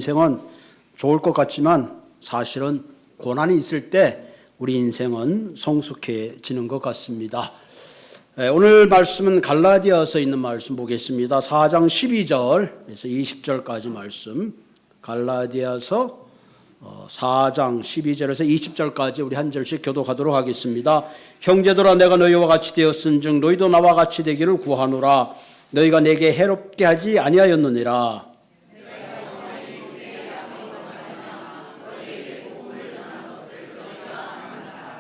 인생은 좋을 것 같지만 사실은 고난이 있을 때 우리 인생은 성숙해지는 것 같습니다. 오늘 말씀은 갈라디아서에 있는 말씀 보겠습니다. 4장 12절에서 20절까지 말씀, 갈라디아서 4장 12절에서 20절까지 우리 한 절씩 교독하도록 하겠습니다. 형제들아, 내가 너희와 같이 되었은즉 너희도 나와 같이 되기를 구하노라. 너희가 내게 해롭게 하지 아니하였느니라.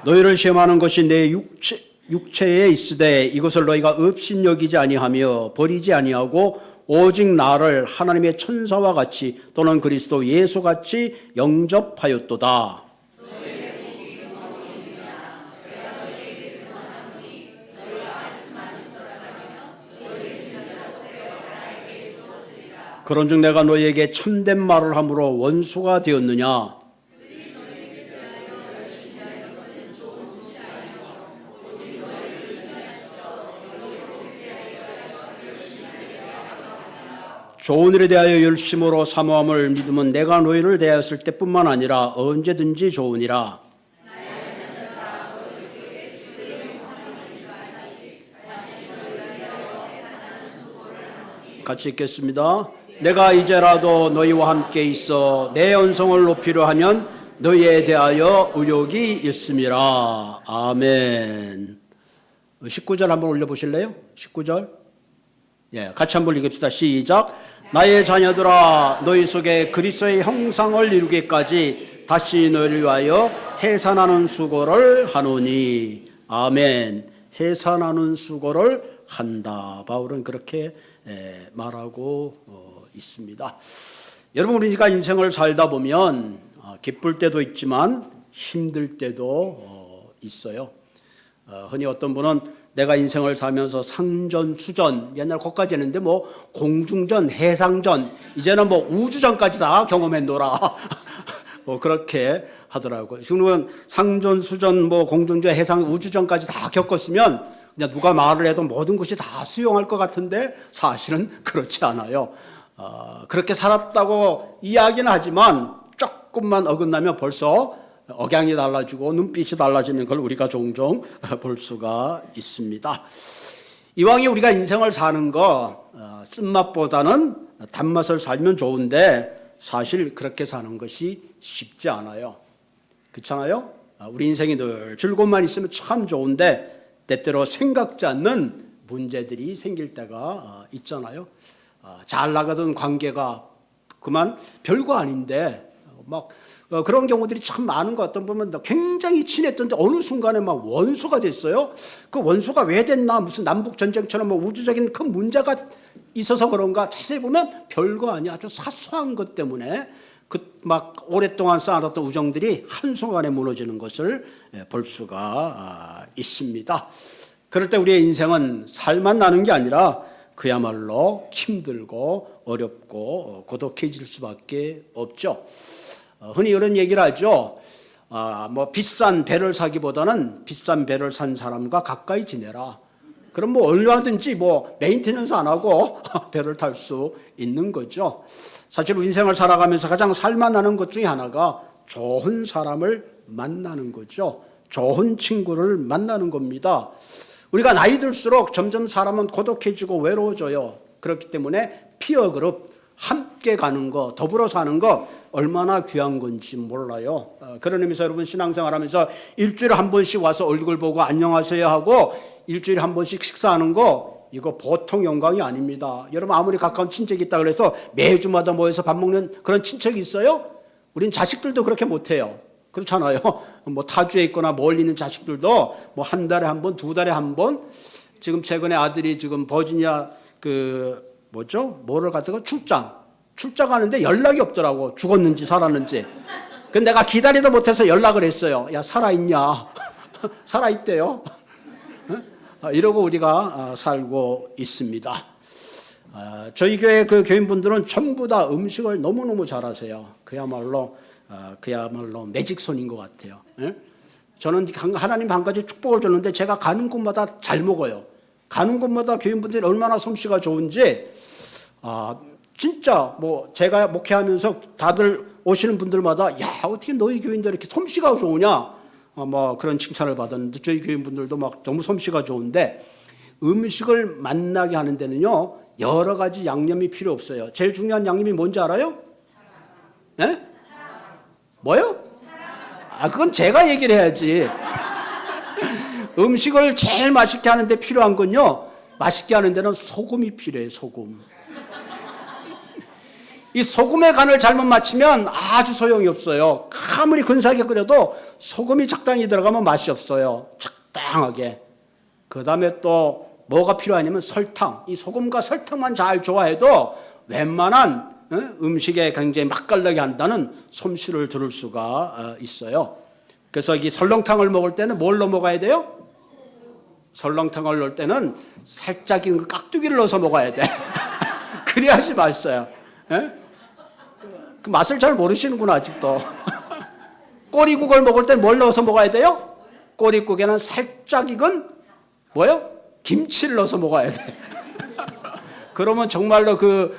너희를 시험하는 것이 내 육체에 있으되 이것을 너희가 업신여기지 아니하며 버리지 아니하고 오직 나를 하나님의 천사와 같이 또는 그리스도 예수같이 영접하였도다. 그런즉 내가 너희에게 참된 말을 함으로 원수가 되었느냐? 좋은 일에 대하여 열심으로 사모함을 믿으면 내가 너희를 대하였을 때뿐만 아니라 언제든지 좋으니라. 같이 읽겠습니다. 내가 이제라도 너희와 함께 있어 내 언성을 높이려 하면 너희에 대하여 의욕이 있음이라. 아멘. 19절 한번 올려보실래요? 19절. 예, 같이 한번 읽읍시다. 시작. 나의 자녀들아, 너희 속에 그리스도의 형상을 이루기까지 다시 너희를 위하여 해산하는 수고를 하노니. 아멘. 해산하는 수고를 한다. 바울은 그렇게 말하고 있습니다. 여러분, 우리가 인생을 살다 보면 기쁠 때도 있지만 힘들 때도 있어요. 흔히 어떤 분은 내가 인생을 살면서 상전, 수전, 옛날 거기까지 했는데 뭐 공중전, 해상전, 이제는 뭐 우주전까지 다 경험했노라. 뭐 그렇게 하더라고요. 지금은 상전, 수전, 뭐 공중전, 해상, 우주전까지 다 겪었으면 그냥 누가 말을 해도 모든 것이 다 수용할 것 같은데 사실은 그렇지 않아요. 그렇게 살았다고 이야기는 하지만 조금만 어긋나면 벌써 억양이 달라지고 눈빛이 달라지는 걸 우리가 종종 볼 수가 있습니다. 이왕에 우리가 인생을 사는 거 쓴맛보다는 단맛을 살면 좋은데 사실 그렇게 사는 것이 쉽지 않아요. 그렇잖아요? 우리 인생이 늘 즐거움만 있으면 참 좋은데 때때로 생각지 않는 문제들이 생길 때가 있잖아요. 잘 나가던 관계가 그만 별거 아닌데 막 그런 경우들이 참 많은 것 같던 보면 굉장히 친했던데 어느 순간에 막 원수가 됐어요. 그 원수가 왜 됐나? 무슨 남북 전쟁처럼 뭐 우주적인 큰 문제가 있어서 그런가? 자세히 보면 별거 아니야. 아주 사소한 것 때문에 그 막 오랫동안 쌓아놨던 우정들이 한순간에 무너지는 것을 볼 수가 있습니다. 그럴 때 우리의 인생은 살만 나는 게 아니라 그야말로 힘들고 어렵고 고독해질 수밖에 없죠. 흔히 이런 얘기를 하죠. 뭐 비싼 배를 사기보다는 비싼 배를 산 사람과 가까이 지내라. 그럼 뭐 얼마든지 뭐 메인테넌스 안 하고 배를 탈 수 있는 거죠. 사실 인생을 살아가면서 가장 살만하는 것 중에 하나가 좋은 사람을 만나는 거죠. 좋은 친구를 만나는 겁니다. 우리가 나이 들수록 점점 사람은 고독해지고 외로워져요. 그렇기 때문에 피어 그룹, 함께 가는 거, 더불어 사는 거 얼마나 귀한 건지 몰라요. 그런 의미에서 여러분 신앙생활 하면서 일주일에 한 번씩 와서 얼굴 보고 안녕하세요 하고 일주일에 한 번씩 식사하는 거 이거 보통 영광이 아닙니다. 여러분 아무리 가까운 친척이 있다 그래서 매주마다 모여서 밥 먹는 그런 친척이 있어요? 우린 자식들도 그렇게 못해요. 그렇잖아요. 뭐 타주에 있거나 멀리 있는 자식들도 뭐 한 달에 한 번, 두 달에 한 번. 지금 최근에 아들이 지금 버지니아 뭐를 갔다가 출장하는데 연락이 없더라고. 죽었는지 살았는지. 근데 내가 기다리다 못해서 연락을 했어요. 야, 살아있냐? 살아있대요. 이러고 우리가 살고 있습니다. 저희 교회 그 교인분들은 전부 다 음식을 너무너무 잘하세요. 그야말로 매직손인 것 같아요. 저는 하나님 한 가지 축복을 줬는데 제가 가는 곳마다 잘 먹어요. 가는 곳마다 교인분들이 얼마나 솜씨가 좋은지 진짜 뭐 제가 목회하면서 다들 오시는 분들마다 야 어떻게 너희 교인들 이렇게 솜씨가 좋으냐 뭐 그런 칭찬을 받았는데 저희 교인분들도 막 너무 솜씨가 좋은데 음식을 맛나게 하는 데는요 여러 가지 양념이 필요 없어요. 제일 중요한 양념이 뭔지 알아요? 네? 뭐요? 그건 제가 얘기를 해야지. 음식을 제일 맛있게 하는데 필요한 건요 맛있게 하는 데는 소금이 필요해요. 소금. 이 소금의 간을 잘못 맞추면 아주 소용이 없어요. 아무리 근사하게 끓여도 소금이 적당히 들어가면 맛이 없어요. 적당하게. 그 다음에 또 뭐가 필요하냐면 설탕. 이 소금과 설탕만 잘 좋아해도 웬만한 음식에 굉장히 맛깔나게 한다는 솜씨를 들을 수가 있어요. 그래서 이 설렁탕을 먹을 때는 뭘 넣어 먹어야 돼요? 설렁탕을 넣을 때는 살짝 익은 깍두기를 넣어서 먹어야 돼. 그래야지 맛있어요. 그 맛을 잘 모르시는구나 아직도. 꼬리국을 먹을 때 뭘 넣어서 먹어야 돼요? 꼬리국에는 살짝 익은 뭐요? 김치를 넣어서 먹어야 돼. 그러면 정말로 그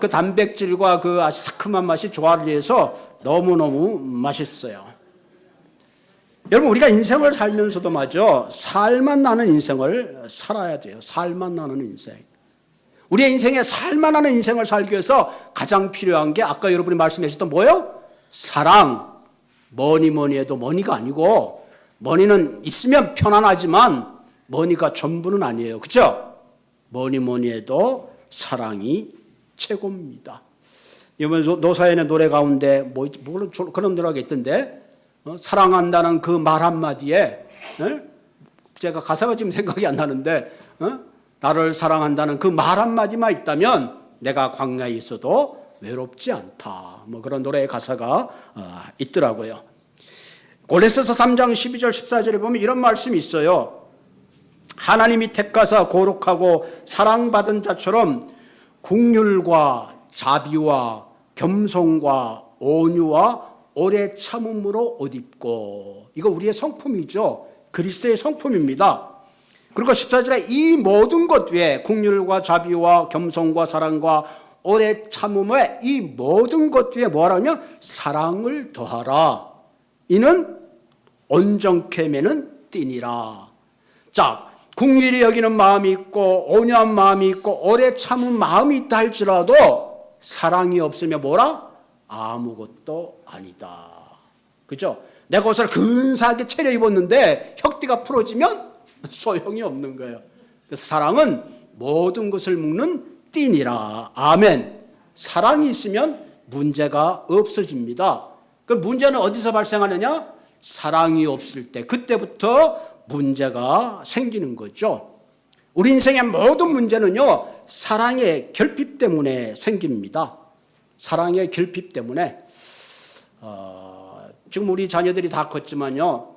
단백질과 그 아주 상큼한 맛이 조화를 이해서 너무너무 맛있어요. 여러분 우리가 인생을 살면서도 말이죠. 살만 나는 인생을 살아야 돼요. 살만 나는 인생. 우리의 인생에 살만한 인생을 살기 위해서 가장 필요한 게 아까 여러분이 말씀해 주셨던 뭐예요? 사랑. 뭐니 해도 머니가 아니고 머니는 있으면 편안하지만 머니가 전부는 아니에요. 그렇죠? 뭐니 해도 사랑이 최고입니다. 이번 노사연의 노래 가운데 물론 그런 노래가 있던데 사랑한다는 그 말 한마디에 제가 가사가 지금 생각이 안 나는데 나를 사랑한다는 그 말 한마디만 있다면 내가 광야에 있어도 외롭지 않다. 뭐 그런 노래의 가사가 있더라고요. 골로새서 3장 12절 14절에 보면 이런 말씀이 있어요. 하나님이 택하사 거룩하고 사랑받은 자처럼 긍휼과 자비와 겸손과 온유와 오래 참음으로 옷 입고 이거 우리의 성품이죠. 그리스도의 성품입니다. 그리고 14절에 이 모든 것 위에 긍휼과 자비와 겸손과 사랑과 오래 참음에 이 모든 것 위에 뭐라면 사랑을 더하라. 이는 온전케 매는 띠니라. 자, 긍휼히 여기는 마음이 있고 온유한 마음이 있고 오래 참은 마음이 있다 할지라도 사랑이 없으면 뭐라? 아무것도 아니다. 그죠? 내가 옷을 근사하게 차려입었는데 혁띠가 풀어지면 소용이 없는 거예요. 그래서 사랑은 모든 것을 묶는 띠니라. 아멘. 사랑이 있으면 문제가 없어집니다. 그 문제는 어디서 발생하느냐? 사랑이 없을 때 그때부터 문제가 생기는 거죠. 우리 인생의 모든 문제는요 사랑의 결핍 때문에 생깁니다. 사랑의 결핍 때문에 지금 우리 자녀들이 다 컸지만요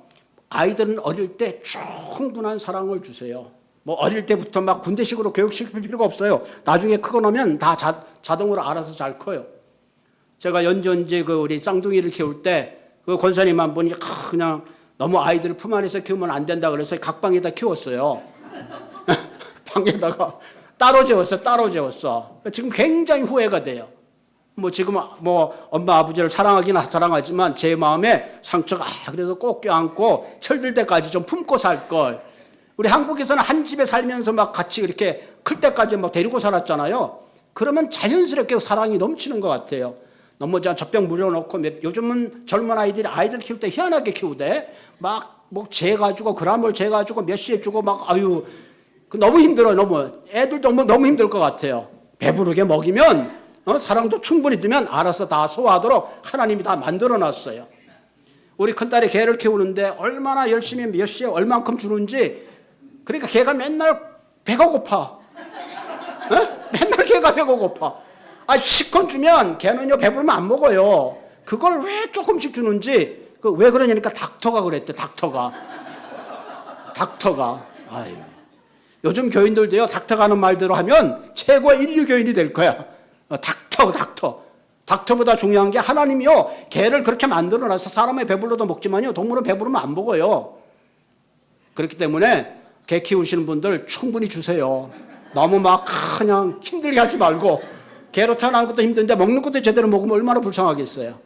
아이들은 어릴 때 충분한 사랑을 주세요. 뭐 어릴 때부터 막 군대식으로 교육시킬 필요가 없어요. 나중에 크고 나면 다 자동으로 알아서 잘 커요. 제가 연전지 우리 쌍둥이를 키울 때 그 권사님 한 분이 그냥 너무 아이들을 품 안에서 키우면 안 된다 그래서 각방에다 키웠어요. 방에다가 따로 재웠어. 지금 굉장히 후회가 돼요. 뭐 지금 뭐 엄마 아버지를 사랑하긴 사랑하지만 제 마음에 상처가 그래도 꼭 껴안고 철들 때까지 좀 품고 살 걸. 우리 한국에서는 한 집에 살면서 막 같이 이렇게 클 때까지 막 데리고 살았잖아요. 그러면 자연스럽게 사랑이 넘치는 것 같아요. 너무 젖병 무려놓고 요즘은 젊은 아이들 키울 때 희한하게 키우대. 막 뭐 재가지고 그람을 재가지고 몇 시에 주고 막 아유 너무 힘들어요. 애들도 너무 힘들 것 같아요. 배부르게 먹이면 사랑도 충분히 주면 알아서 다 소화하도록 하나님이 다 만들어놨어요. 우리 큰딸이 개를 키우는데 얼마나 열심히 몇 시에 얼만큼 주는지 그러니까 개가 맨날 배가 고파. 맨날 개가 배가 고파. 시컨 주면 개는요 배부르면 안 먹어요. 그걸 왜 조금씩 주는지 왜 그러냐니까 닥터가 그랬대. 닥터가. 아유. 요즘 교인들도요 닥터가 하는 말대로 하면 최고의 인류 교인이 될 거야. 닥터보다 중요한 게 하나님이요 개를 그렇게 만들어놔서 사람의 배불러도 먹지만요 동물은 배부르면 안 먹어요. 그렇기 때문에 개 키우시는 분들 충분히 주세요. 너무 막 그냥 힘들게 하지 말고 개로 태어나는 것도 힘든데 먹는 것도 제대로 먹으면 얼마나 불쌍하겠어요.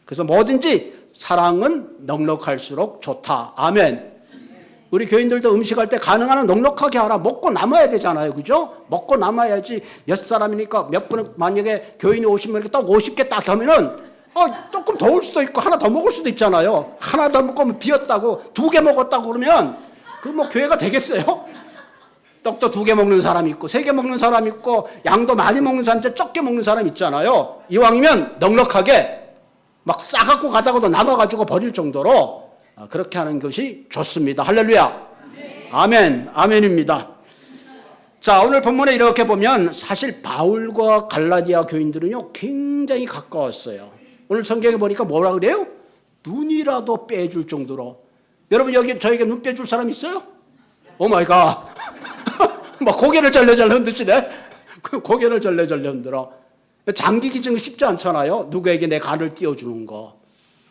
그래서 뭐든지 사랑은 넉넉할수록 좋다. 아멘. 우리 교인들도 음식할 때 가능한 한 넉넉하게 하라. 먹고 남아야 되잖아요. 그죠? 먹고 남아야지. 몇 사람이니까 몇 분, 만약에 교인이 50명, 딱 50개 딱 하면은, 조금 더울 수도 있고, 하나 더 먹을 수도 있잖아요. 하나 더 먹으면 비었다고, 2개 먹었다고 그러면, 교회가 되겠어요? 떡도 2개 먹는 사람 있고, 3개 먹는 사람 있고, 양도 많이 먹는 사람, 적게 먹는 사람 있잖아요. 이왕이면 넉넉하게 막 싸갖고 가다가도 남아가지고 버릴 정도로 그렇게 하는 것이 좋습니다. 할렐루야. 아멘. 아멘입니다. 자, 오늘 본문에 이렇게 보면 사실 바울과 갈라디아 교인들은요 굉장히 가까웠어요. 오늘 성경에 보니까 뭐라 그래요? 눈이라도 빼줄 정도로. 여러분 여기 저에게 눈 빼줄 사람 있어요? 오 마이 갓. 막 고개를 절레절레 흔드시네. 고개를 절레절레 흔들어. 장기 기증은 쉽지 않잖아요. 누구에게 내 간을 띄워주는 거.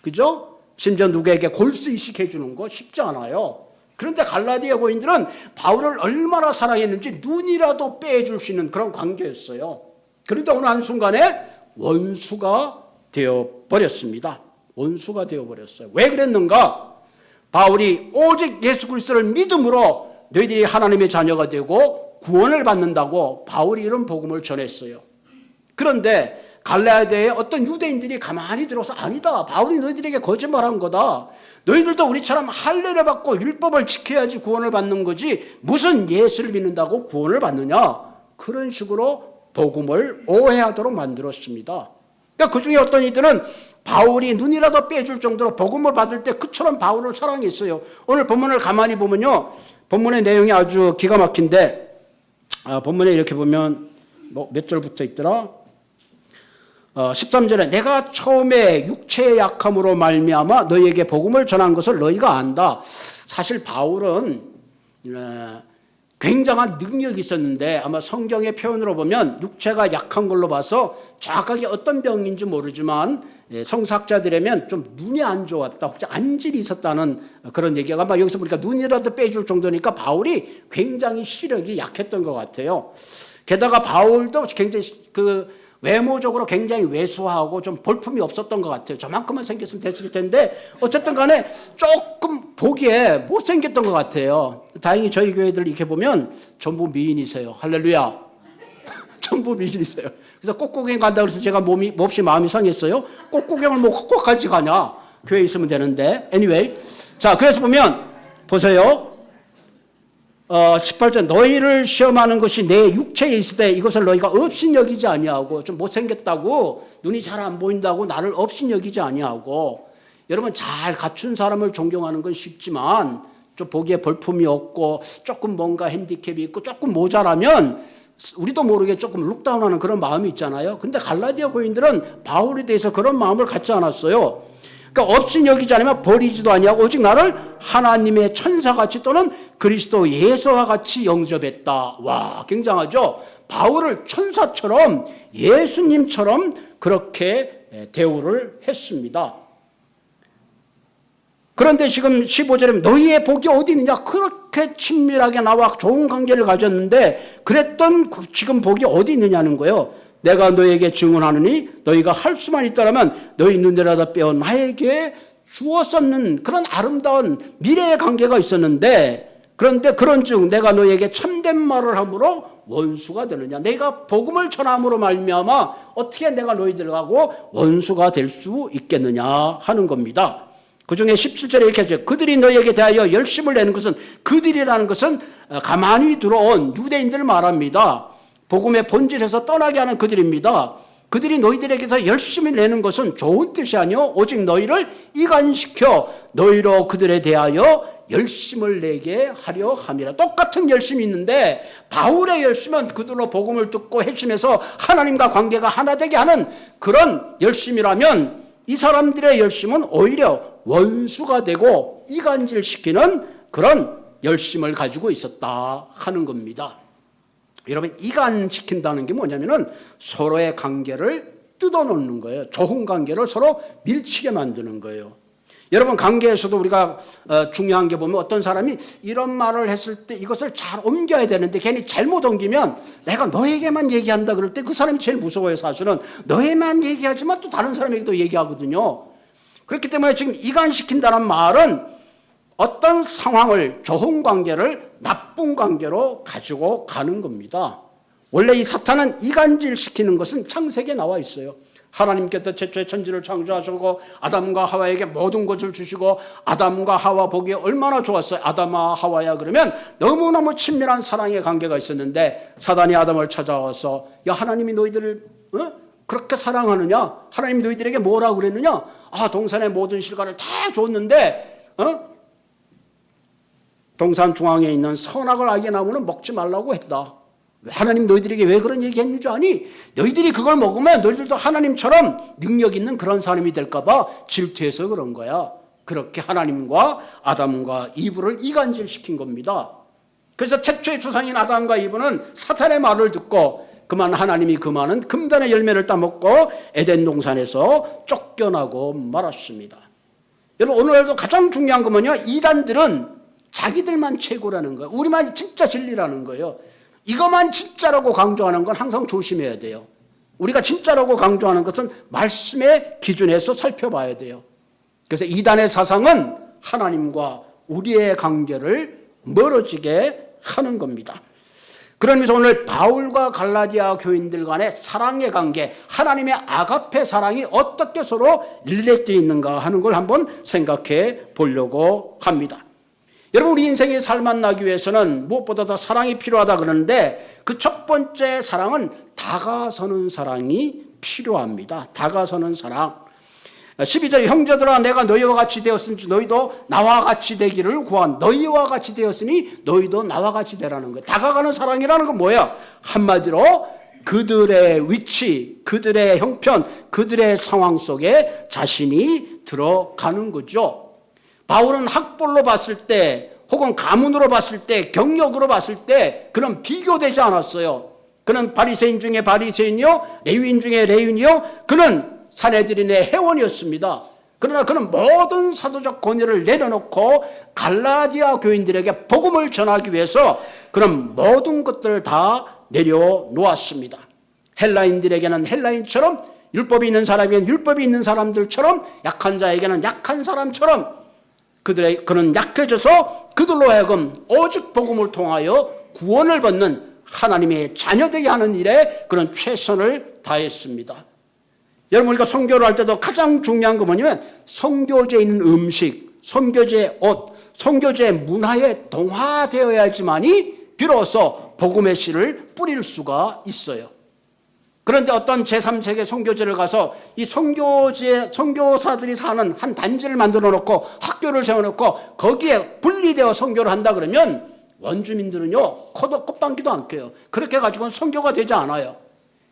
그죠? 심지어 누구에게 골수 이식해주는 거 쉽지 않아요. 그런데 갈라디아 교인들은 바울을 얼마나 사랑했는지 눈이라도 빼줄 수 있는 그런 관계였어요. 그런데 어느 한순간에 원수가 되어버렸습니다. 원수가 되어버렸어요. 왜 그랬는가? 바울이 오직 예수 그리스도를 믿음으로 너희들이 하나님의 자녀가 되고 구원을 받는다고 바울이 이런 복음을 전했어요. 그런데 갈라디아의 어떤 유대인들이 가만히 들어서 아니다. 바울이 너희들에게 거짓말한 거다. 너희들도 우리처럼 할례를 받고 율법을 지켜야지 구원을 받는 거지 무슨 예수를 믿는다고 구원을 받느냐. 그런 식으로 복음을 오해하도록 만들었습니다. 그러니까 그중에 어떤 이들은 바울이 눈이라도 빼줄 정도로 복음을 받을 때 그처럼 바울을 사랑했어요. 오늘 본문을 가만히 보면요. 본문의 내용이 아주 기가 막힌데 본문에 이렇게 보면 몇 절부터 있더라? 13절에 내가 처음에 육체의 약함으로 말미암아 너희에게 복음을 전한 것을 너희가 안다. 사실 바울은 굉장한 능력이 있었는데 아마 성경의 표현으로 보면 육체가 약한 걸로 봐서 정확하게 어떤 병인지 모르지만 성사학자들이면 좀 눈이 안 좋았다, 혹시 안질이 있었다는 그런 얘기가 아마 여기서 보니까 눈이라도 빼줄 정도니까 바울이 굉장히 시력이 약했던 것 같아요. 게다가 바울도 굉장히 외모적으로 굉장히 왜소하고 좀 볼품이 없었던 것 같아요. 저만큼만 생겼으면 됐을 텐데 어쨌든 간에 조금 보기에 못생겼던 것 같아요. 다행히 저희 교회들 이렇게 보면 전부 미인이세요. 할렐루야. 전부 미인이세요. 그래서 꽃구경 간다고 해서 제가 몹시 마음이 상했어요. 꽃구경을 뭐 kok까지 가냐. 교회에 있으면 되는데. anyway. 자, 그래서 보면 보세요. 18절 너희를 시험하는 것이 내 육체에 있을 때 이것을 너희가 업신여기지 아니하고 좀 못생겼다고 눈이 잘 안 보인다고 나를 업신여기지 아니하고 여러분 잘 갖춘 사람을 존경하는 건 쉽지만 좀 보기에 볼품이 없고 조금 뭔가 핸디캡이 있고 조금 모자라면 우리도 모르게 조금 룩다운하는 그런 마음이 있잖아요. 근데 갈라디아 교인들은 바울에 대해서 그런 마음을 갖지 않았어요. 그러니까 업신여기지 않으면 버리지도 아니하고 오직 나를 하나님의 천사같이 또는 그리스도 예수와 같이 영접했다. 와, 굉장하죠. 바울을 천사처럼 예수님처럼 그렇게 대우를 했습니다. 그런데 지금 15절에 너희의 복이 어디 있느냐. 그렇게 친밀하게 나와 좋은 관계를 가졌는데 그랬던 지금 복이 어디 있느냐는 거예요. 내가 너에게 증언하느니 너희가 할 수만 있다면 너희 눈이라도 빼어 나에게 주었었는 그런 아름다운 미래의 관계가 있었는데 그런데 그런즉 내가 너에게 참된 말을 함으로 원수가 되느냐. 내가 복음을 전함으로 말미암아 어떻게 내가 너희들하고 원수가 될 수 있겠느냐 하는 겁니다. 그중에 17절에 이렇게 하죠. 그들이 너희에게 대하여 열심을 내는 것은 그들이라는 것은 가만히 들어온 유대인들을 말합니다. 복음의 본질에서 떠나게 하는 그들입니다. 그들이 너희들에게서 열심히 내는 것은 좋은 뜻이 아니요 오직 너희를 이간시켜 너희로 그들에 대하여 열심을 내게 하려 함이라. 똑같은 열심이 있는데 바울의 열심은 그들로 복음을 듣고 핵심에서 하나님과 관계가 하나 되게 하는 그런 열심이라면 이 사람들의 열심은 오히려 원수가 되고 이간질시키는 그런 열심을 가지고 있었다 하는 겁니다. 여러분 이간시킨다는 게 뭐냐면은 서로의 관계를 뜯어놓는 거예요. 좋은 관계를 서로 밀치게 만드는 거예요. 여러분 관계에서도 우리가 중요한 게 보면 어떤 사람이 이런 말을 했을 때 이것을 잘 옮겨야 되는데 괜히 잘못 옮기면 내가 너에게만 얘기한다 그럴 때 그 사람이 제일 무서워요. 사실은 너에만 얘기하지만 또 다른 사람에게도 얘기하거든요. 그렇기 때문에 지금 이간시킨다는 말은 어떤 상황을 좋은 관계를 나쁜 관계로 가지고 가는 겁니다. 원래 이 사탄은 이간질시키는 것은 창세기에 나와 있어요. 하나님께서 최초의 천지를 창조하시고 아담과 하와에게 모든 것을 주시고 아담과 하와 보기에 얼마나 좋았어요. 아담아 하와야 그러면 너무너무 친밀한 사랑의 관계가 있었는데 사단이 아담을 찾아와서 야 하나님이 너희들을 그렇게 사랑하느냐? 하나님이 너희들에게 뭐라고 그랬느냐? 동산의 모든 실과를 다 줬는데 동산 중앙에 있는 선악을 알게 나무는 먹지 말라고 했다. 하나님 너희들에게 왜 그런 얘기 했는 줄 아니? 너희들이 그걸 먹으면 너희들도 하나님처럼 능력 있는 그런 사람이 될까 봐 질투해서 그런 거야. 그렇게 하나님과 아담과 이브를 이간질시킨 겁니다. 그래서 최초의 조상인 아담과 이브는 사탄의 말을 듣고 그만 하나님이 그만은 금단의 열매를 따먹고 에덴 동산에서 쫓겨나고 말았습니다. 여러분 오늘도 가장 중요한 건 뭐냐? 이단들은 자기들만 최고라는 거예요. 우리만 진짜 진리라는 거예요. 이것만 진짜라고 강조하는 건 항상 조심해야 돼요. 우리가 진짜라고 강조하는 것은 말씀의 기준에서 살펴봐야 돼요. 그래서 이단의 사상은 하나님과 우리의 관계를 멀어지게 하는 겁니다. 그러면서 오늘 바울과 갈라디아 교인들 간의 사랑의 관계, 하나님의 아가페 사랑이 어떻게 서로 릴레이되어 있는가 하는 걸 한번 생각해 보려고 합니다. 여러분 우리 인생의 삶 만나기 위해서는 무엇보다 더 사랑이 필요하다 그러는데 그 첫 번째 사랑은 다가서는 사랑이 필요합니다. 다가서는 사랑. 12절 형제들아 내가 너희와 같이 되었으니 너희도 나와 같이 되기를 구한 너희와 같이 되었으니 너희도 나와 같이 되라는 거예요. 다가가는 사랑이라는 건 뭐야? 한마디로 그들의 위치, 그들의 형편, 그들의 상황 속에 자신이 들어가는 거죠. 바울은 학벌로 봤을 때 혹은 가문으로 봤을 때 경력으로 봤을 때 그런 비교되지 않았어요. 그는 바리새인 중에 바리새인이요 레위인 중에 레위인이요 그는 산헤드린의 회원이었습니다. 그러나 그는 모든 사도적 권위를 내려놓고 갈라디아 교인들에게 복음을 전하기 위해서 그는 모든 것들을 다 내려놓았습니다. 헬라인들에게는 헬라인처럼 율법이 있는 사람에게는 율법이 있는 사람들처럼 약한 자에게는 약한 사람처럼 그는 약해져서 그들로 하여금 오직 복음을 통하여 구원을 받는 하나님의 자녀되게 하는 일에 그런 최선을 다했습니다. 여러분 우리가 선교를 할 때도 가장 중요한 건 뭐냐면 선교지에 있는 음식, 선교지의 옷, 선교지의 문화에 동화되어야지만이 비로소 복음의 씨를 뿌릴 수가 있어요. 그런데 어떤 제3세계 선교지를 가서 이 선교지에 선교사들이 사는 한 단지를 만들어 놓고 학교를 세워놓고 거기에 분리되어 선교를 한다 그러면 원주민들은요 콧방귀도 안 껴요. 그렇게 가지고는 선교가 되지 않아요.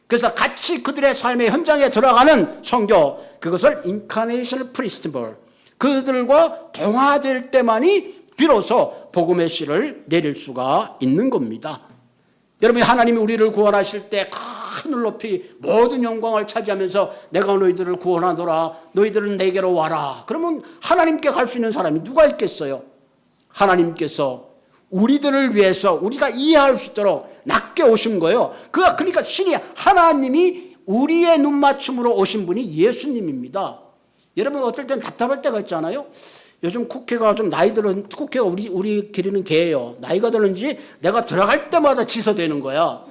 그래서 같이 그들의 삶의 현장에 들어가는 선교, 그것을 인카네이션 프리스티벌, 그들과 동화될 때만이 비로소 복음의 씨를 내릴 수가 있는 겁니다. 여러분 하나님이 우리를 구원하실 때 하늘 높이 모든 영광을 차지하면서 내가 너희들을 구원하노라 너희들은 내게로 와라 그러면 하나님께 갈 수 있는 사람이 누가 있겠어요? 하나님께서 우리들을 위해서 우리가 이해할 수 있도록 낮게 오신 거예요. 그러니까 신이 하나님이 우리의 눈맞춤으로 오신 분이 예수님입니다. 여러분 어떨 땐 답답할 때가 있잖아요. 요즘 국회가 좀 나이 들은 국회가 우리끼리는 개예요. 나이가 들는지 내가 들어갈 때마다 지서되는 거야.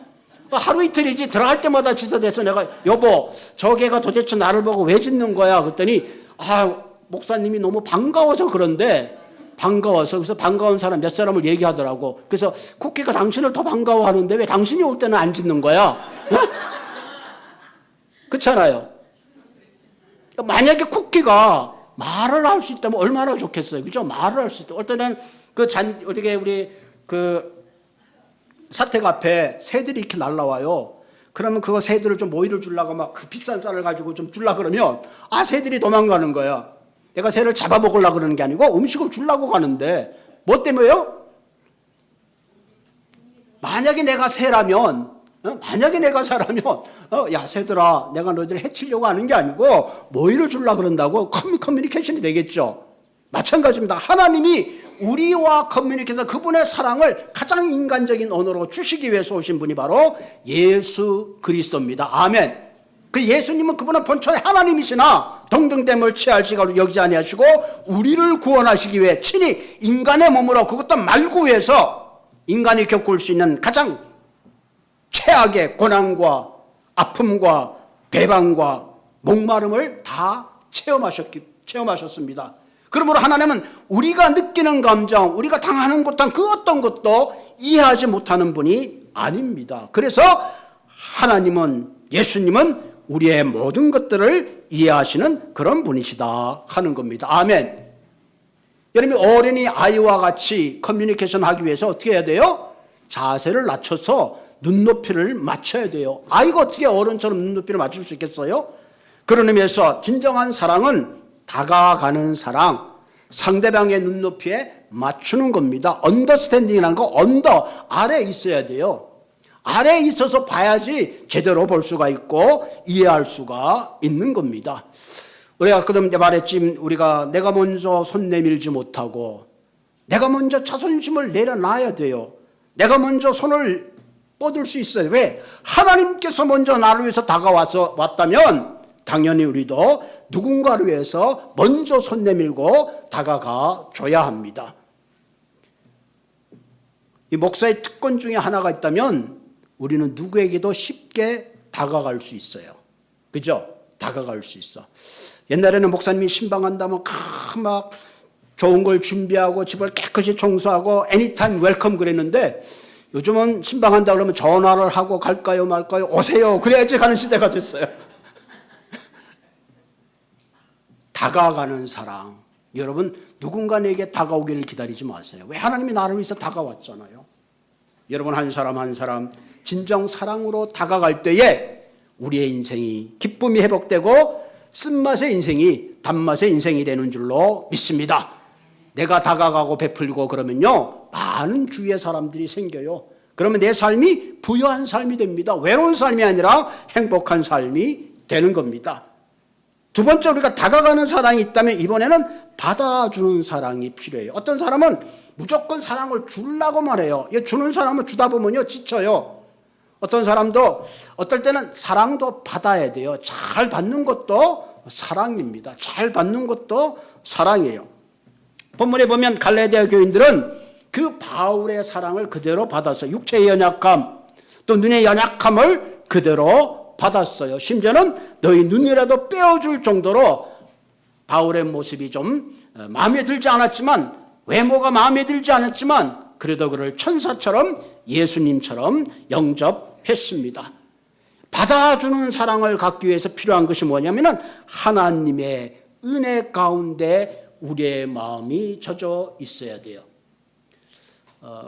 하루 이틀이지 들어갈 때마다 지서돼서 내가 여보 저 개가 도대체 나를 보고 왜 짖는 거야 그랬더니 목사님이 너무 반가워서 그런데 반가워서 그래서 반가운 사람 몇 사람을 얘기하더라고. 그래서 국회가 당신을 더 반가워하는데 왜 당신이 올 때는 안 짖는 거야? 그렇잖아요. 만약에 국회가 말을 할 수 있다면 얼마나 좋겠어요. 그죠? 말을 할 수 있다. 어떤 때는 어떻게 우리 사택 앞에 새들이 이렇게 날라와요. 그러면 그거 새들을 좀 모이를 주려고 막 그 비싼 쌀을 가지고 좀 주려고 그러면 새들이 도망가는 거야. 내가 새를 잡아먹으려고 그러는 게 아니고 음식을 주려고 가는데 뭐 때문에요? 만약에 내가 새라면 만약에 내가 사라면 야 새들아, 내가 너희들 해치려고 하는 게 아니고 뭐를 주려고 그런다고 커뮤니케이션이 되겠죠. 마찬가지입니다. 하나님이 우리와 커뮤니케이션, 그분의 사랑을 가장 인간적인 언어로 주시기 위해서 오신 분이 바로 예수 그리스도입니다. 아멘. 그 예수님은 그분은 본처의 하나님이시나 동등됨을 취할 시각으로 여기지 아니하시고 우리를 구원하시기 위해 친히 인간의 몸으로, 그것도 말고 위해서 인간이 겪을 수 있는 가장 최악의 고난과 아픔과 배반과 목마름을 다 체험하셨습니다. 그러므로 하나님은 우리가 느끼는 감정, 우리가 당하는 고통, 그 어떤 것도 이해하지 못하는 분이 아닙니다. 그래서 하나님은, 예수님은 우리의 모든 것들을 이해하시는 그런 분이시다 하는 겁니다. 아멘. 여러분이 어린이 아이와 같이 커뮤니케이션 하기 위해서 어떻게 해야 돼요? 자세를 낮춰서 눈높이를 맞춰야 돼요. 아이가 어떻게 어른처럼 눈높이를 맞출 수 있겠어요? 그런 의미에서 진정한 사랑은 다가가는 사랑, 상대방의 눈높이에 맞추는 겁니다. 언더스탠딩이라는 거 언더, 아래에 있어야 돼요. 아래에 있어서 봐야지 제대로 볼 수가 있고 이해할 수가 있는 겁니다. 우리가 그때 말했지, 우리가 내가 먼저 손 내밀지 못하고 내가 먼저 자존심을 내려놔야 돼요. 내가 먼저 손을 뻗을 수 있어요. 왜? 하나님께서 먼저 나를 위해서 왔다면 당연히 우리도 누군가를 위해서 먼저 손 내밀고 다가가 줘야 합니다. 이 목사의 특권 중에 하나가 있다면 우리는 누구에게도 쉽게 다가갈 수 있어요. 그죠? 다가갈 수 있어. 옛날에는 목사님이 신방한다면 막 좋은 걸 준비하고 집을 깨끗이 청소하고 애니타임 웰컴 그랬는데 요즘은 신방한다 그러면 전화를 하고 갈까요 말까요? 오세요. 그래야지 가는 시대가 됐어요. 다가가는 사랑. 여러분, 누군가 내게 다가오기를 기다리지 마세요. 왜? 하나님이 나를 위해서 다가왔잖아요. 여러분, 한 사람 한 사람 진정 사랑으로 다가갈 때에 우리의 인생이 기쁨이 회복되고 쓴맛의 인생이 단맛의 인생이 되는 줄로 믿습니다. 내가 다가가고 베풀고 그러면요, 많은 주위의 사람들이 생겨요. 그러면 내 삶이 부유한 삶이 됩니다. 외로운 삶이 아니라 행복한 삶이 되는 겁니다. 두 번째, 우리가 다가가는 사랑이 있다면 이번에는 받아주는 사랑이 필요해요. 어떤 사람은 무조건 사랑을 주려고만 해요. 주는 사람은 주다 보면요 지쳐요. 어떤 사람도 어떨 때는 사랑도 받아야 돼요. 잘 받는 것도 사랑입니다. 잘 받는 것도 사랑이에요. 본문에 보면 갈라디아 교인들은 그 바울의 사랑을 그대로 받았어요. 육체의 연약함, 또 눈의 연약함을 그대로 받았어요. 심지어는 너희 눈이라도 빼어줄 정도로 바울의 모습이 좀 마음에 들지 않았지만, 외모가 마음에 들지 않았지만 그래도 그를 천사처럼 예수님처럼 영접했습니다. 받아주는 사랑을 갖기 위해서 필요한 것이 뭐냐면 하나님의 은혜 가운데 우리의 마음이 젖어 있어야 돼요.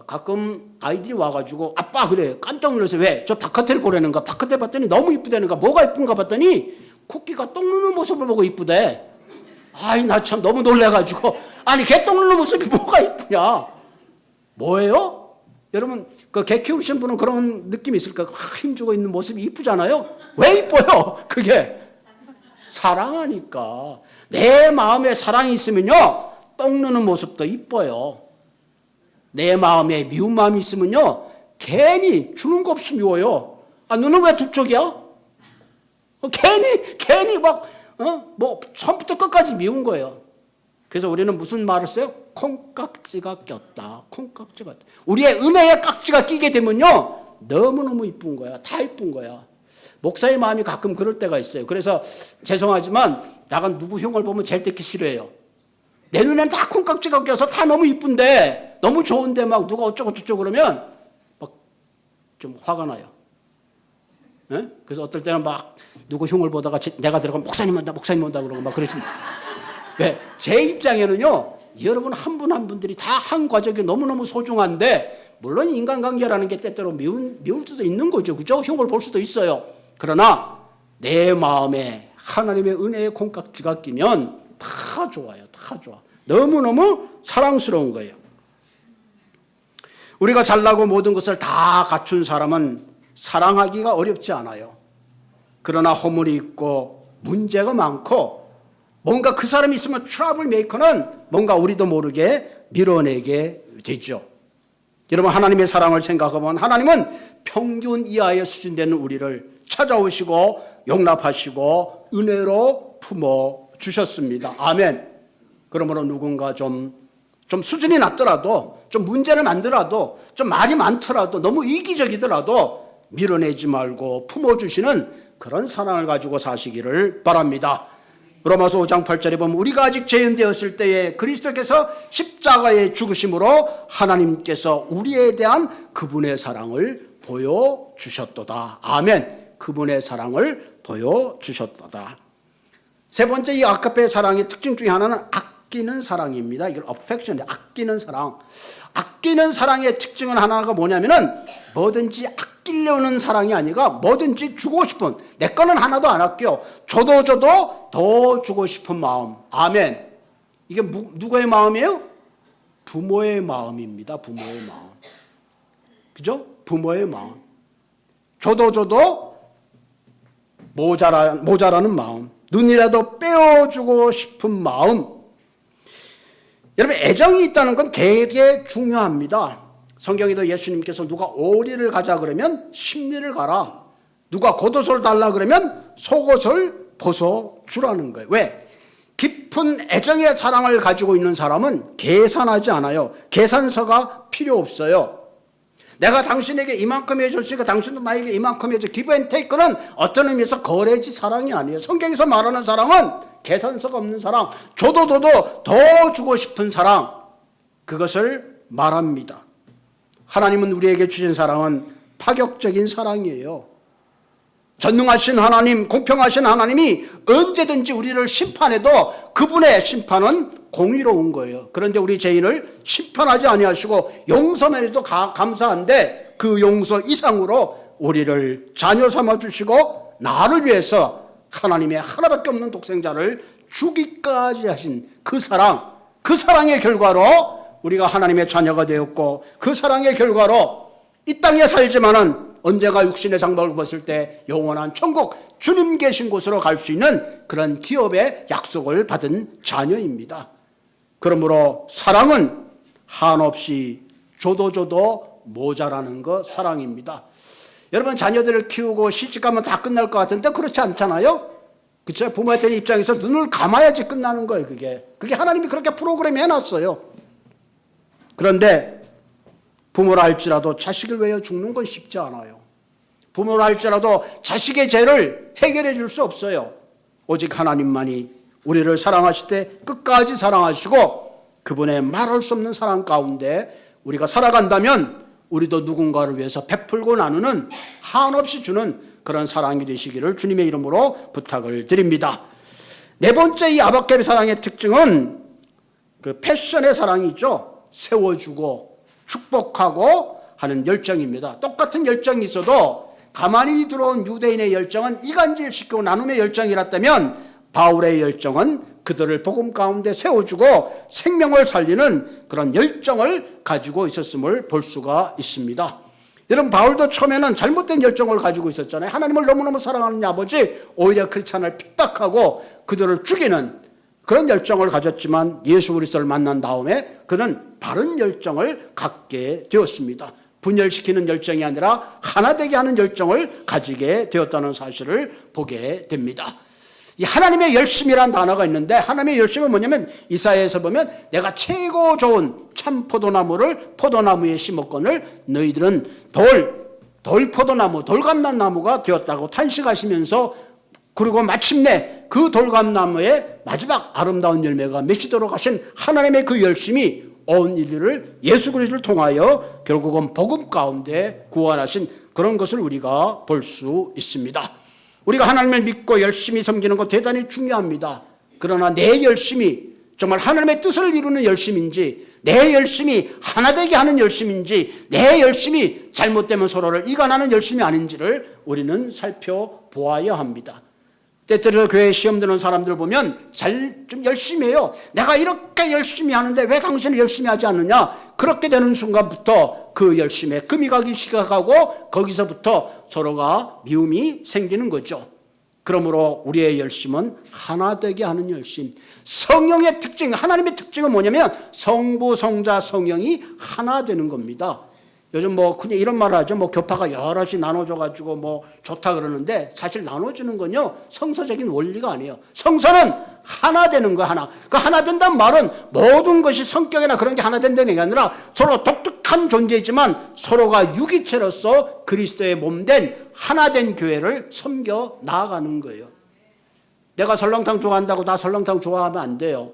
가끔 아이들이 와가지고 아빠 그래 깜짝 놀라서 왜? 저 바깥을 보라는가? 바깥에 봤더니 너무 이쁘다는가? 뭐가 이쁜가 봤더니 쿠키가 똥 누는 모습을 보고 이쁘대. 아이 나 참 너무 놀래가지고 아니 개 똥 누는 모습이 뭐가 이쁘냐? 뭐예요? 여러분 그 개 키우시는 분은 그런 느낌이 있을까요? 힘주고 있는 모습이 이쁘잖아요. 왜 이뻐요? 그게 사랑하니까. 내 마음에 사랑이 있으면요 똥 누는 모습도 이뻐요. 내 마음에 미운 마음이 있으면요 괜히 주는 거 없이 미워요. 아 눈은 왜 두 쪽이야? 괜히 막 뭐 처음부터 끝까지 미운 거예요. 그래서 우리는 무슨 말을 써요? 콩깍지가 꼈다. 콩깍지가 꼈다. 우리의 은혜의 깍지가 끼게 되면요 너무너무 이쁜 거야. 다 이쁜 거야. 목사의 마음이 가끔 그럴 때가 있어요. 그래서 죄송하지만 나가 누구 흉을 보면 제일 듣기 싫어해요. 내 눈엔 다 콩깍지가 껴서 다 너무 이쁜데 너무 좋은데 막 누가 어쩌고 저쩌고 그러면 막 좀 화가 나요. 네? 그래서 어떨 때는 막 누구 흉을 보다가 내가 들어가면 목사님 온다 그러고 막 그러지. 왜? 제 입장에는요 여러분 한 분 한 분들이 다 한 과정이 너무너무 소중한데 물론 인간관계라는 게 때때로 미울 수도 있는 거죠. 그죠? 흉을 볼 수도 있어요. 그러나 내 마음에 하나님의 은혜의 콩깍지가 끼면 다 좋아요. 다 좋아. 너무너무 사랑스러운 거예요. 우리가 잘나고 모든 것을 다 갖춘 사람은 사랑하기가 어렵지 않아요. 그러나 허물이 있고 문제가 많고 뭔가 그 사람이 있으면 트러블 메이커는 뭔가 우리도 모르게 밀어내게 되죠. 여러분, 하나님의 사랑을 생각하면 하나님은 평균 이하의 수준 되는 우리를 찾아오시고 용납하시고 은혜로 품어주셨습니다. 아멘. 그러므로 누군가 좀 수준이 낮더라도, 좀 문제를 만들어도, 좀 말이 많더라도, 너무 이기적이더라도 밀어내지 말고 품어주시는 그런 사랑을 가지고 사시기를 바랍니다. 로마서 5장 8절에 보면 우리가 아직 죄인 되었을 때에 그리스도께서 십자가에 죽으심으로 하나님께서 우리에 대한 그분의 사랑을 보여주셨도다. 아멘. 그분의 사랑을 보여주셨도다. 세 번째, 이 아가페 사랑의 특징 중에 하나는 아끼는 사랑입니다. 이걸 affection, 아끼는 사랑. 아끼는 사랑의 특징은 하나가 뭐냐면은 뭐든지 아끼려는 사랑이 아니라 뭐든지 주고 싶은, 내 거는 하나도 안 아껴. 줘도 더 주고 싶은 마음. 아멘. 이게 누구의 마음이에요? 부모의 마음입니다. 부모의 마음. 그죠? 부모의 마음. 줘도 모자라는 마음. 눈이라도 빼어주고 싶은 마음. 여러분, 애정이 있다는 건 되게 중요합니다. 성경에도 예수님께서 누가 오리를 가자 그러면 십리를 가라. 누가 겉옷을 달라 그러면 속옷을 벗어주라는 거예요. 왜? 깊은 애정의 사랑을 가지고 있는 사람은 계산하지 않아요. 계산서가 필요 없어요. 내가 당신에게 이만큼 해줬으니까 당신도 나에게 이만큼 해줘. 기브 앤 테이크는 어떤 의미에서 거래지 사랑이 아니에요. 성경에서 말하는 사랑은 계산서가 없는 사랑, 줘도 더 주고 싶은 사랑, 그것을 말합니다. 하나님은 우리에게 주신 사랑은 파격적인 사랑이에요. 전능하신 하나님, 공평하신 하나님이 언제든지 우리를 심판해도 그분의 심판은 공의로운 거예요. 그런데 우리 죄인을 심판하지 아니하시고 용서만 해도 감사한데 그 용서 이상으로 우리를 자녀 삼아 주시고 나를 위해서 하나님의 하나밖에 없는 독생자를 주기까지 하신 그 사랑, 그 사랑의 결과로 우리가 하나님의 자녀가 되었고, 그 사랑의 결과로 이 땅에 살지만은 언제가 육신의 장막을 벗을 때 영원한 천국, 주님 계신 곳으로 갈 수 있는 그런 기업의 약속을 받은 자녀입니다. 그러므로 사랑은 한없이 줘도 모자라는 것 사랑입니다. 여러분, 자녀들을 키우고 시집가면 다 끝날 것 같은데 그렇지 않잖아요. 그렇죠? 부모의 입장에서 눈을 감아야지 끝나는 거예요. 그게 하나님이 그렇게 프로그램 해놨어요. 그런데 부모라 할지라도 자식을 위하여 죽는 건 쉽지 않아요. 부모라 할지라도 자식의 죄를 해결해 줄 수 없어요. 오직 하나님만이 우리를 사랑하실 때 끝까지 사랑하시고 그분의 말할 수 없는 사랑 가운데 우리가 살아간다면 우리도 누군가를 위해서 베풀고 나누는, 한없이 주는 그런 사랑이 되시기를 주님의 이름으로 부탁을 드립니다. 네 번째, 이 아바개의 사랑의 특징은 그 패션의 사랑이 있죠. 세워주고 축복하고 하는 열정입니다. 똑같은 열정이 있어도 가만히 들어온 유대인의 열정은 이간질시키고 나눔의 열정이랐다면 바울의 열정은 그들을 복음 가운데 세워주고 생명을 살리는 그런 열정을 가지고 있었음을 볼 수가 있습니다. 여러분, 바울도 처음에는 잘못된 열정을 가지고 있었잖아요. 하나님을 너무너무 사랑하는 아버지, 오히려 크리스찬을 핍박하고 그들을 죽이는 그런 열정을 가졌지만 예수 그리스도를 만난 다음에 그는 바른 열정을 갖게 되었습니다. 분열시키는 열정이 아니라 하나 되게 하는 열정을 가지게 되었다는 사실을 보게 됩니다. 이 하나님의 열심이라는 단어가 있는데, 하나님의 열심은 뭐냐면 이사야에서 보면 내가 최고 좋은 참 포도나무를 포도나무에 심었거늘 너희들은 돌포도나무, 돌감람나무가 되었다고 탄식하시면서, 그리고 마침내 그 돌감나무의 마지막 아름다운 열매가 맺히도록 하신 하나님의 그 열심이 온 인류를 예수 그리스도를 통하여 결국은 복음 가운데 구원하신 그런 것을 우리가 볼 수 있습니다. 우리가 하나님을 믿고 열심히 섬기는 것 대단히 중요합니다. 그러나 내 열심이 정말 하나님의 뜻을 이루는 열심인지, 내 열심이 하나 되게 하는 열심인지, 내 열심이 잘못되면 서로를 이간하는 열심이 아닌지를 우리는 살펴보아야 합니다. 때때로 교회에 시험 드는 사람들 보면 좀 열심히 해요. 내가 이렇게 열심히 하는데 왜 당신은 열심히 하지 않느냐? 그렇게 되는 순간부터 그 열심에 금이 가기 시작하고 거기서부터 서로가 미움이 생기는 거죠. 그러므로 우리의 열심은 하나 되게 하는 열심. 성령의 특징, 하나님의 특징은 뭐냐면 성부, 성자, 성령이 하나 되는 겁니다. 요즘 그냥 이런 말을 하죠. 교파가 여럿이 나눠져가지고 좋다 그러는데 사실 나눠지는 건요, 성서적인 원리가 아니에요. 성서는 하나 되는 거, 하나. 그 하나 된다는 말은 모든 것이 성격이나 그런 게 하나 된다는 게 아니라 서로 독특한 존재이지만 서로가 유기체로서 그리스도의 몸된 하나 된 교회를 섬겨 나아가는 거예요. 내가 설렁탕 좋아한다고 다 설렁탕 좋아하면 안 돼요.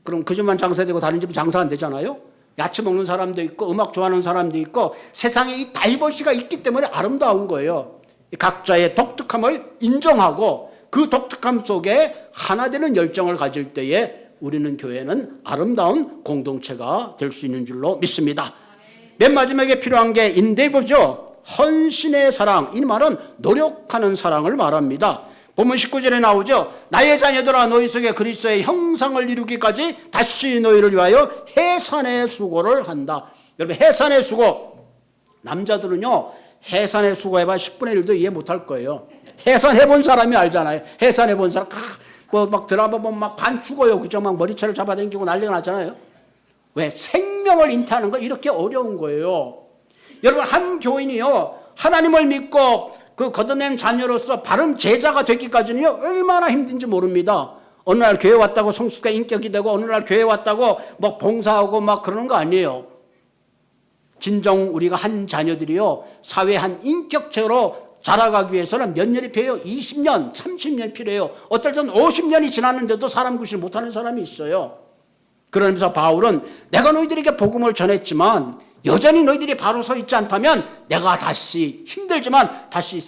그럼 그 집만 장사되고 다른 집은 장사 안 되잖아요. 야채 먹는 사람도 있고 음악 좋아하는 사람도 있고 세상에 이 다이버시가 있기 때문에 아름다운 거예요. 각자의 독특함을 인정하고 그 독특함 속에 하나 되는 열정을 가질 때에 우리는 교회는 아름다운 공동체가 될 수 있는 줄로 믿습니다. 맨 마지막에 필요한 게 인데이버죠. 헌신의 사랑. 이 말은 노력하는 사랑을 말합니다. 본문 19절에 나오죠. 나의 자녀들아 너희 속에 그리스도의 형상을 이루기까지 다시 너희를 위하여 해산의 수고를 한다. 여러분, 해산의 수고, 남자들은요 해산의 수고 해봐 10분의 1도 이해 못할 거예요. 해산해본 사람이 알잖아요. 해산해본 사람 막 드라마 보면 막 반 죽어요. 그죠? 막 머리채를 잡아당기고 난리가 나잖아요. 왜? 생명을 잉태하는 거 이렇게 어려운 거예요. 여러분, 한 교인이요 하나님을 믿고 그 걷어낸 자녀로서 바른 제자가 되기까지는요 얼마나 힘든지 모릅니다. 어느 날 교회 왔다고 성숙한 인격이 되고 어느 날 교회 왔다고 막 봉사하고 막 그러는 거 아니에요. 진정 우리가 한 자녀들이요 사회 한 인격체로 자라가기 위해서는 몇 년이 필요해요? 20년, 30년 필요해요. 어떨 때는 50년이 지났는데도 사람 구실 못하는 사람이 있어요. 그러면서 바울은 내가 너희들에게 복음을 전했지만 여전히 너희들이 바로 서 있지 않다면 내가 다시 힘들지만 다시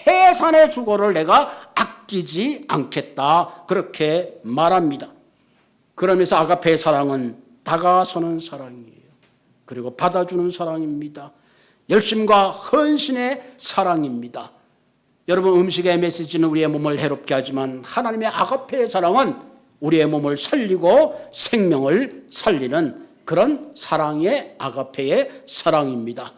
해산의 수고를 내가 아끼지 않겠다. 그렇게 말합니다. 그러면서 아가페의 사랑은 다가서는 사랑이에요. 그리고 받아주는 사랑입니다. 열심과 헌신의 사랑입니다. 여러분, 음식의 메시지는 우리의 몸을 해롭게 하지만 하나님의 아가페의 사랑은 우리의 몸을 살리고 생명을 살리는 그런 사랑의 아가페의 사랑입니다.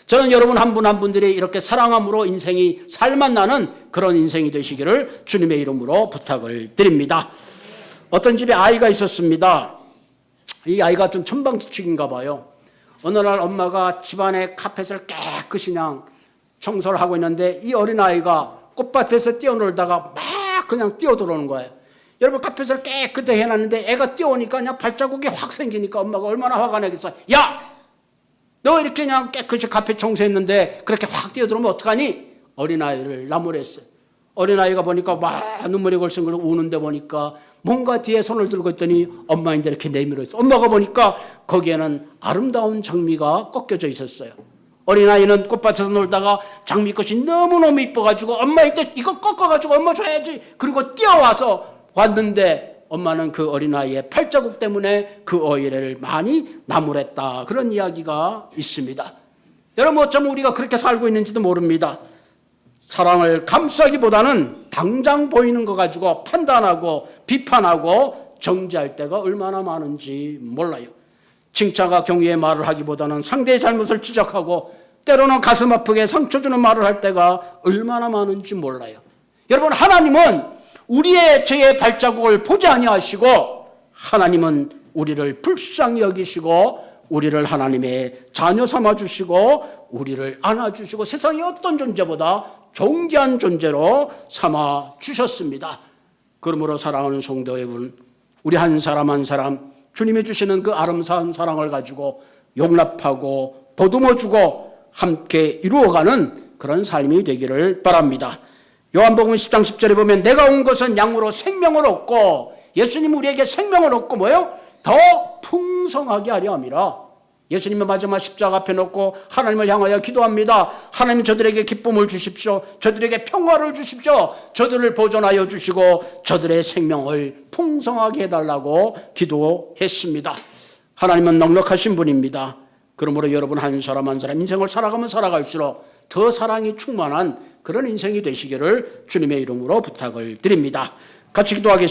저는 여러분 한 분 한 분들이 이렇게 사랑함으로 인생이 살맛나는 그런 인생이 되시기를 주님의 이름으로 부탁을 드립니다. 어떤 집에 아이가 있었습니다. 이 아이가 좀 천방지축인가 봐요. 어느 날 엄마가 집안의 카펫을 깨끗이 그냥 청소를 하고 있는데 이 어린아이가 꽃밭에서 뛰어놀다가 막 그냥 뛰어들어오는 거예요. 여러분, 카펫을 깨끗하게 해놨는데 애가 뛰어오니까 그냥 발자국이 확 생기니까 엄마가 얼마나 화가 나겠어. 야! 너 이렇게 그냥 깨끗이 카펫 청소했는데 그렇게 확 뛰어들어오면 어떡하니? 어린아이를 나무랬어요. 어린아이가 보니까 막 눈물이 걸성걸 우는데 보니까 뭔가 뒤에 손을 들고 있더니 엄마인데 이렇게 내밀어 있어. 엄마가 보니까 거기에는 아름다운 장미가 꺾여져 있었어요. 어린아이는 꽃밭에서 놀다가 장미꽃이 너무너무 이뻐가지고 엄마 이거 꺾어가지고 엄마 줘야지. 그리고 뛰어와서 왔는데 엄마는 그 어린아이의 팔자국 때문에 그 어린애를 많이 나무랬다. 그런 이야기가 있습니다. 여러분, 어쩌면 우리가 그렇게 살고 있는지도 모릅니다. 사랑을 감싸기보다는 당장 보이는 거 가지고 판단하고 비판하고 정죄할 때가 얼마나 많은지 몰라요. 칭찬과 경의의 말을 하기보다는 상대의 잘못을 지적하고 때로는 가슴 아프게 상처 주는 말을 할 때가 얼마나 많은지 몰라요. 여러분, 하나님은 우리의 죄의 발자국을 보지 아니하시고 하나님은 우리를 불쌍히 여기시고 우리를 하나님의 자녀 삼아주시고 우리를 안아주시고 세상의 어떤 존재보다 존귀한 존재로 삼아주셨습니다. 그러므로 사랑하는 성도 여러분, 우리 한 사람 한 사람 주님이 주시는 그 아름다운 사랑을 가지고 용납하고 보듬어주고 함께 이루어가는 그런 삶이 되기를 바랍니다. 요한복음 10장 10절에 보면 내가 온 것은 양으로 생명을 얻고, 예수님 우리에게 생명을 얻고 뭐요? 더 풍성하게 하려 함이라. 예수님은 마지막 십자가 앞에 놓고 하나님을 향하여 기도합니다. 하나님, 저들에게 기쁨을 주십시오. 저들에게 평화를 주십시오. 저들을 보존하여 주시고 저들의 생명을 풍성하게 해달라고 기도했습니다. 하나님은 넉넉하신 분입니다. 그러므로 여러분 한 사람 한 사람 인생을 살아가면 살아갈수록 더 사랑이 충만한 그런 인생이 되시기를 주님의 이름으로 부탁을 드립니다. 같이 기도하겠습니다.